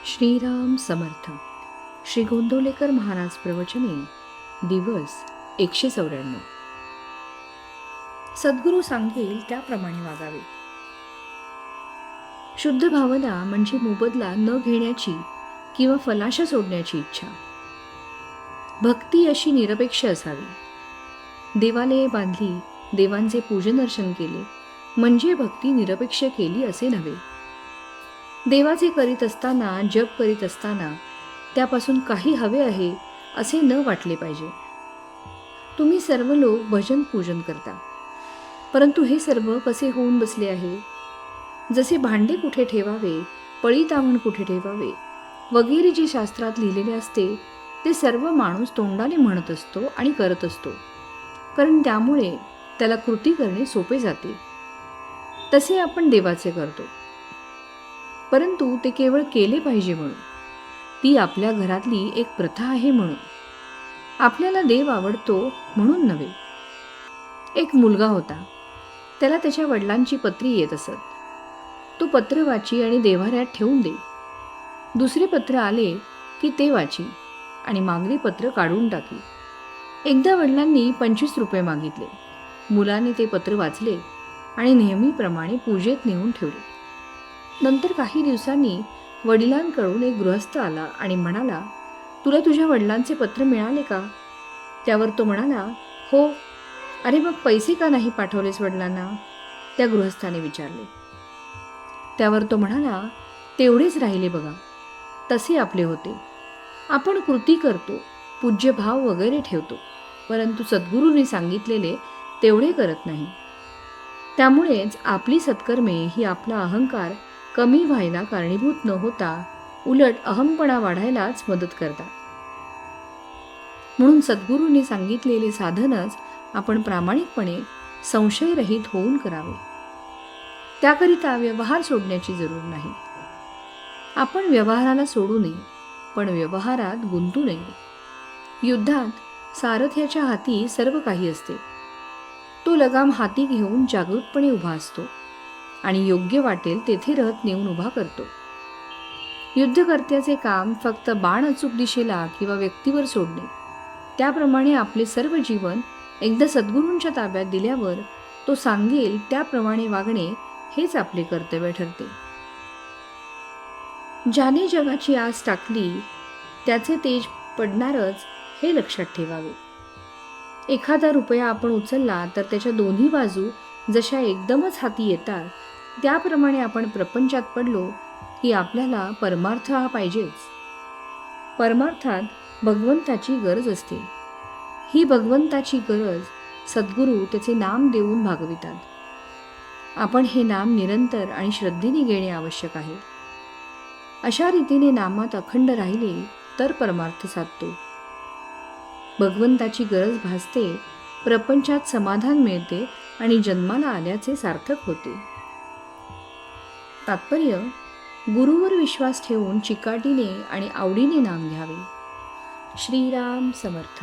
श्रीराम समर्थ. श्री गोंदवलेकर महाराज प्रवचने. दिवस 194. सद्गुरू सांगेल त्याप्रमाणे वागावे. शुद्ध भावना म्हणजे मोबदला न घेण्याची किंवा फलाशा सोडण्याची इच्छा. भक्ती अशी निरपेक्ष असावी. देवालये बांधली, देवांचे पूजन अर्चन केले म्हणजे भक्ती निरपेक्ष केली असे नव्हे. देवाचे करीत असताना, जप करीत असताना त्यापासून काही हवे आहे असे न वाटले पाहिजे. तुम्ही सर्व लोक भजन पूजन करता, परंतु हे सर्व कसे होऊन बसले आहे? जसे भांडे कुठे ठेवावे, पळी तावण कुठे ठेवावे वगैरे जे शास्त्रात लिहिलेले असते ते सर्व माणूस तोंडाने म्हणत असतो आणि करत असतो, कारण त्यामुळे त्याला कृती करणे सोपे जाते. तसे आपण देवाचे करतो, परंतु ते केवळ केले पाहिजे म्हणून. ती आपल्या घरातली एक प्रथा आहे म्हणून. आपल्याला देव आवडतो म्हणून नव्हे. एक मुलगा होता, त्याला त्याच्या वडिलांची पत्री येत असत. तो पत्र वाची आणि देव्हाऱ्यात ठेवून दे. दुसरे पत्र आले की ते वाची आणि मागली पत्र काढून टाकी. एकदा वडिलांनी 25 रुपये मागितले. मुलाने ते पत्र वाचले आणि नेहमीप्रमाणे पूजेत नेऊन ठेवले. नंतर काही दिवसांनी वडिलांकडून एक गृहस्थ आला आणि म्हणाला, तुला तुझ्या वडिलांचे पत्र मिळाले का? त्यावर तो म्हणाला, हो. अरे मग पैसे का नाही पाठवलेस वडिलांना? त्या गृहस्थाने विचारले. त्यावर तो म्हणाला, तेवढेच राहिले बघा. तसे आपले होते. आपण कृती करतो, पूज्यभाव वगैरे ठेवतो, परंतु सद्गुरूंनी सांगितलेले तेवढे करत नाही. त्यामुळेच आपली सत्कर्मे ही आपला अहंकार कमी व्हायला कारणीभूत न होता उलट अहमपणा वाढायलाच मदत करतात. म्हणून सद्गुरूंनी सांगितलेले साधनच आपण प्रामाणिकपणे संशयरहित होऊन करावे. त्याकरिता व्यवहार सोडण्याची जरूर नाही. आपण व्यवहाराला सोडू नये, पण व्यवहारात गुंतू नये. युद्धात सारथ्याच्या हाती सर्व काही असते. तो लगाम हाती घेऊन जागृतपणे उभा असतो आणि योग्य वाटेल तेथे रथ नेऊन उभा करतो. युद्धकर्त्याचे काम फक्त बाण अचूक दिशेला किंवा व्यक्तीवर सोडणे. त्याप्रमाणे आपले सर्व जीवन एकदा सद्गुरूंच्या ताब्यात दिल्यावर तो सांगेल त्याप्रमाणे वागणे हेच आपले कर्तव्य ठरते. ज्याने जगाची आस टाकली त्याचे तेज पडणारच हे लक्षात ठेवावे. एखादा रुपया आपण उचलला तर त्याच्या दोन्ही बाजू जशा एकदमच हाती येतात, त्याप्रमाणे आपण प्रपंचात पडलो की आपल्याला परमार्थ हा पाहिजेच. परमार्थात भगवंताची गरज असते. ही भगवंताची गरज सद्गुरू त्याचे नाम देऊन भागवितात. आपण हे नाम निरंतर आणि श्रद्धेने घेणे आवश्यक आहे. अशा रीतीने नामात अखंड राहिले तर परमार्थ साधतो. भगवंताची गरज भासते, प्रपंचात समाधान मिळते आणि जन्माला आल्याचे सार्थक होते. तात्पर्य: गुरुवर विश्वास ठेवून चिकाटीने आणि आवडीने नाम घ्यावे. श्रीराम समर्थ.